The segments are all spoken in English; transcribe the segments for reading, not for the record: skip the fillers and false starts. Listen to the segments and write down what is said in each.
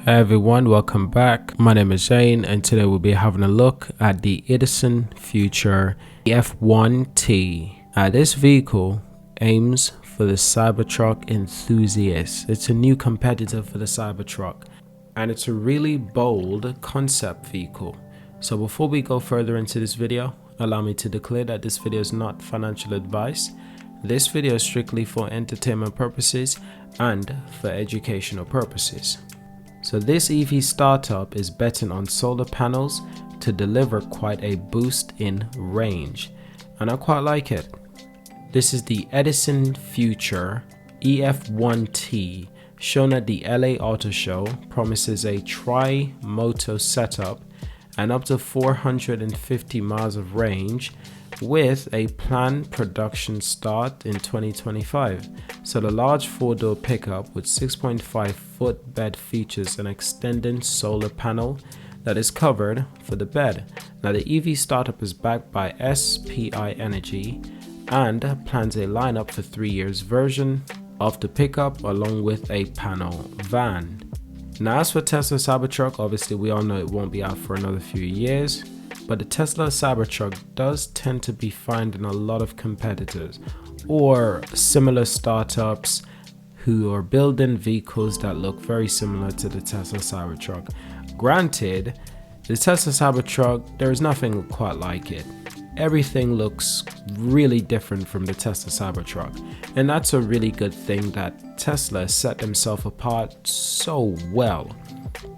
Hey everyone, welcome back. My name is Zane and today we'll be having a look at the Edison Future EF1T. This vehicle aims for the Cybertruck enthusiast. It's a new competitor for the Cybertruck and it's a really bold concept vehicle. So before we go further into this video, allow me to declare that this video is not financial advice. This video is strictly for entertainment purposes and for educational purposes. So this EV startup is betting on solar panels to deliver quite a boost in range, and I quite like it. This is the Edison Future EF1T, shown at the LA Auto Show. Promises a tri-motor setup and up to 450 miles of range, with a planned production start in 2025. So the large four-door pickup with 6.5-foot bed features an extended solar panel that is covered for the bed. Now the EV startup is backed by SPI Energy and plans a lineup for 3 years version of the pickup along with a panel van. Now as for Tesla Cybertruck, obviously we all know it won't be out for another few years, but the Tesla Cybertruck does tend to be finding a lot of competitors or similar startups who are building vehicles that look very similar to the Tesla Cybertruck. Granted, the Tesla Cybertruck, there is nothing quite like it. Everything looks really different from the Tesla Cybertruck, and that's a really good thing that Tesla set themselves apart so well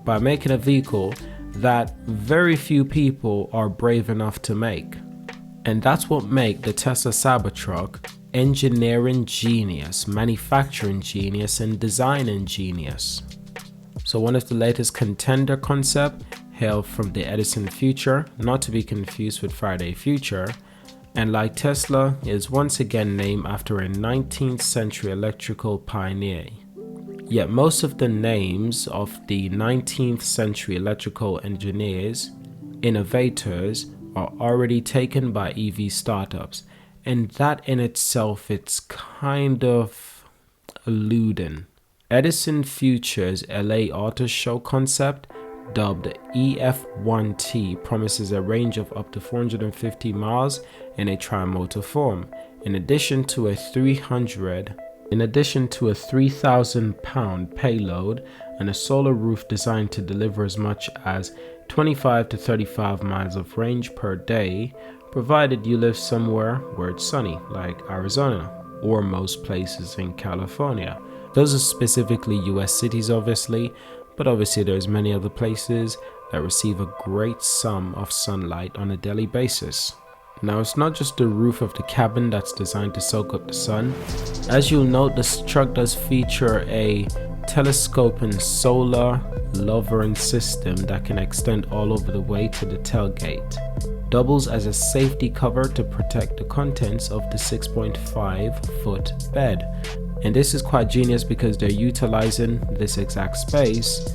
by making a vehicle that very few people are brave enough to make. And that's what makes the Tesla Cybertruck engineering genius, manufacturing genius, and designing genius. So one of the latest contender concept hailed from the Edison Future, not to be confused with Friday Future, and like Tesla is once again named after a 19th century electrical pioneer. Yet most of the names of the 19th century electrical engineers, innovators, are already taken by EV startups, and that in itself it's kind of eluding. Edison Future's LA Auto Show concept, dubbed EF1T, promises a range of up to 450 miles in a tri-motor form, in addition to a 3,000-pound payload and a solar roof designed to deliver as much as 25 to 35 miles of range per day, provided you live somewhere where it's sunny, like Arizona or most places in California. Those are specifically US cities obviously, but obviously there's many other places that receive a great sum of sunlight on a daily basis. Now it's not just the roof of the cabin that's designed to soak up the sun. As you'll note, this truck does feature a telescoping solar lowering system that can extend all over the way to the tailgate. Doubles as a safety cover to protect the contents of the 6.5-foot bed. And this is quite genius because they're utilizing this exact space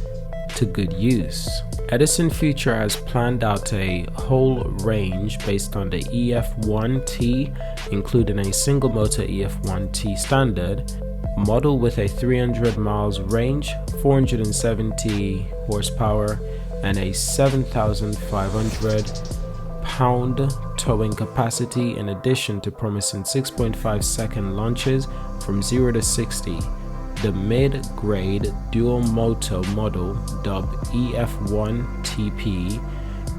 to good use. Edison Future has planned out a whole range based on the EF1T, including a single motor EF1T standard model with a 300 miles range, 470 horsepower, and a 7,500 pound towing capacity, in addition to promising 6.5-second launches from 0 to 60. The mid-grade dual-motor model, dubbed EF1TP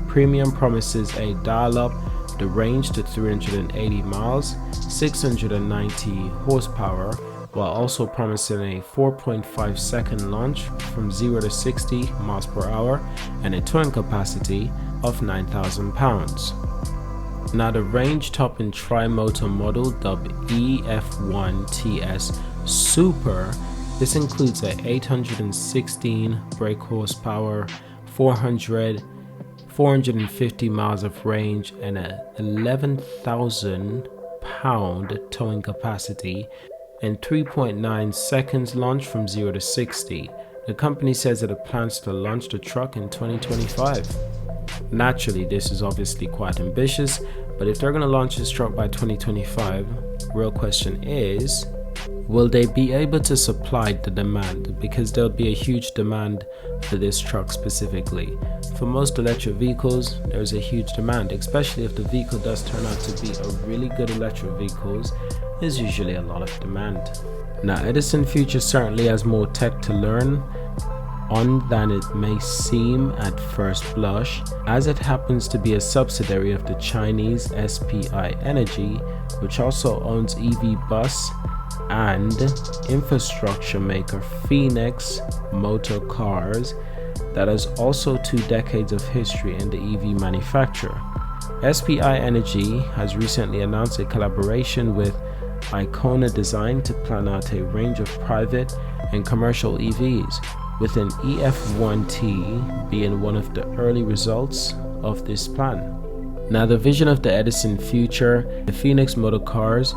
Premium, promises a dial-up the range to 380 miles, 690 horsepower, while also promising a 4.5-second launch from 0 to 60 miles per hour and a towing capacity of 9,000 pounds. Now the range-topping tri-motor model, dubbed EF1TS Super, this includes a 816 brake horsepower, 450 miles of range, and a 11,000 pound towing capacity, and 3.9 seconds launch from 0 to 60. The company says that it plans to launch the truck in 2025. Naturally, this is obviously quite ambitious, but if they're going to launch this truck by 2025, real question is, Will they be able to supply the demand? Because there'll be a huge demand for this truck specifically. For most electric vehicles, there's a huge demand, especially if the vehicle does turn out to be a really good electric vehicle. There's usually a lot of demand. Now, Edison Future certainly has more tech to learn on than it may seem at first blush, as it happens to be a subsidiary of the Chinese SPI Energy, which also owns EV bus and infrastructure maker Phoenix Motor Cars, that has also 2 decades of history in the EV manufacture. SPI Energy has recently announced a collaboration with Icona Design to plan out a range of private and commercial EVs, with an EF1T being one of the early results of this plan. Now, the vision of the Edison Future, the Phoenix Motor Cars,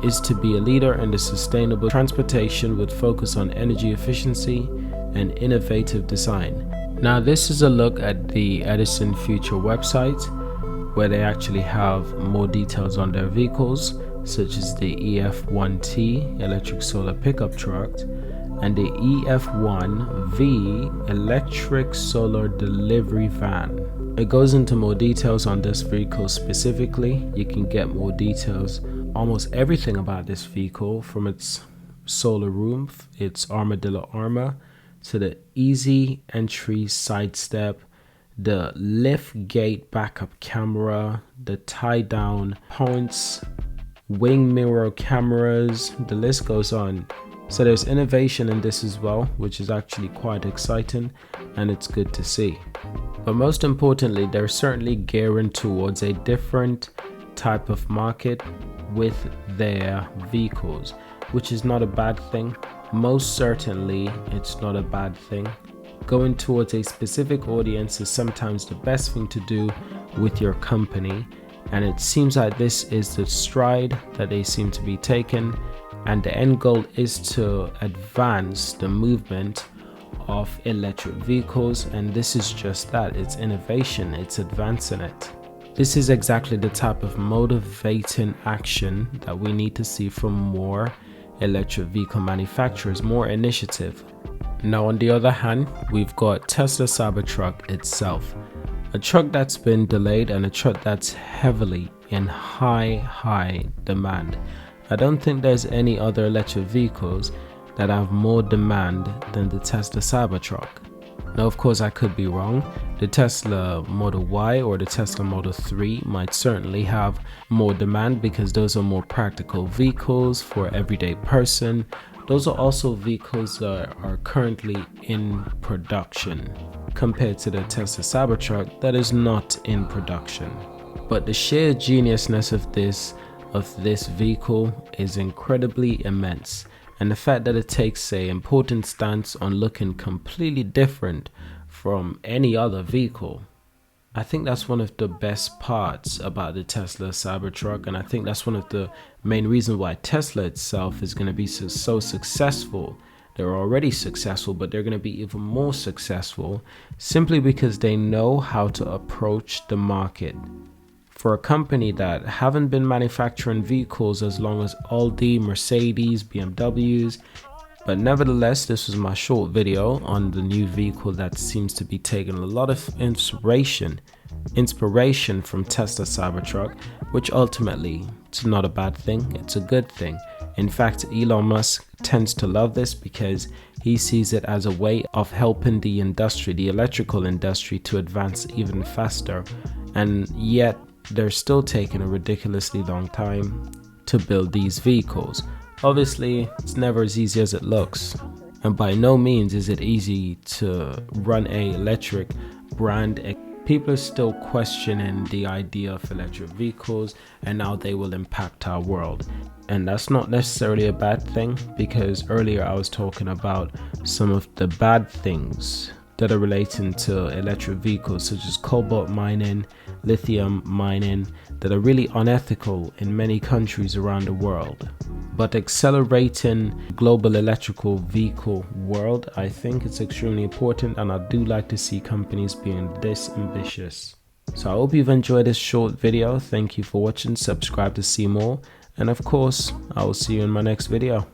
is to be a leader in the sustainable transportation with focus on energy efficiency and innovative design. Now, this is a look at the Edison Future website, where they actually have more details on their vehicles, such as the EF1T electric solar pickup truck and the EF1V electric solar delivery van. It goes into more details on this vehicle specifically. You can get more details, almost everything about this vehicle, from its solar roof, its armadillo armor, to the easy entry side step, the lift gate backup camera, the tie down points, wing mirror cameras, the list goes on. So there's innovation in this as well, which is actually quite exciting, and it's good to see. But most importantly, they're certainly gearing towards a different type of market with their vehicles, which is not a bad thing. Most certainly, it's not a bad thing. Going towards a specific audience is sometimes the best thing to do with your company, and it seems like this is the stride that they seem to be taking, and the end goal is to advance the movement of electric vehicles, and this is just that. It's innovation, it's advancing it. This is exactly the type of motivating action that we need to see from more electric vehicle manufacturers, more initiative. Now, on the other hand, we've got Tesla Cybertruck itself, a truck that's been delayed and a truck that's heavily in high demand. I don't think there's any other electric vehicles that have more demand than the Tesla Cybertruck. Now, of course, I could be wrong. The Tesla Model Y or the Tesla Model 3 might certainly have more demand because those are more practical vehicles for everyday person. Those are also vehicles that are currently in production compared to the Tesla Cybertruck that is not in production. But the sheer geniusness of this vehicle is incredibly immense, and the fact that it takes an important stance on looking completely different from any other vehicle, I think that's one of the best parts about the Tesla Cybertruck, and I think that's one of the main reasons why Tesla itself is going to be so successful. They're already successful, but they're going to be even more successful simply because they know how to approach the market. For a company that haven't been manufacturing vehicles as long as Audi, Mercedes, BMWs, but nevertheless, this was my short video on the new vehicle that seems to be taking a lot of inspiration from Tesla Cybertruck, which ultimately, it's not a bad thing, it's a good thing. In fact, Elon Musk tends to love this because he sees it as a way of helping the industry, the electrical industry, to advance even faster, and yet they're still taking a ridiculously long time to build these vehicles. Obviously, it's never as easy as it looks, and by no means is it easy to run a electric brand. People are still questioning the idea of electric vehicles and how they will impact our world, and that's not necessarily a bad thing, because earlier I was talking about some of the bad things that are relating to electric vehicles, such as cobalt mining, lithium mining, that are really unethical in many countries around the world. But accelerating global electrical vehicle world, I think it's extremely important, and I do like to see companies being this ambitious. So I hope you've enjoyed this short video. Thank you for watching. Subscribe to see more, and of course, I will see you in my next video.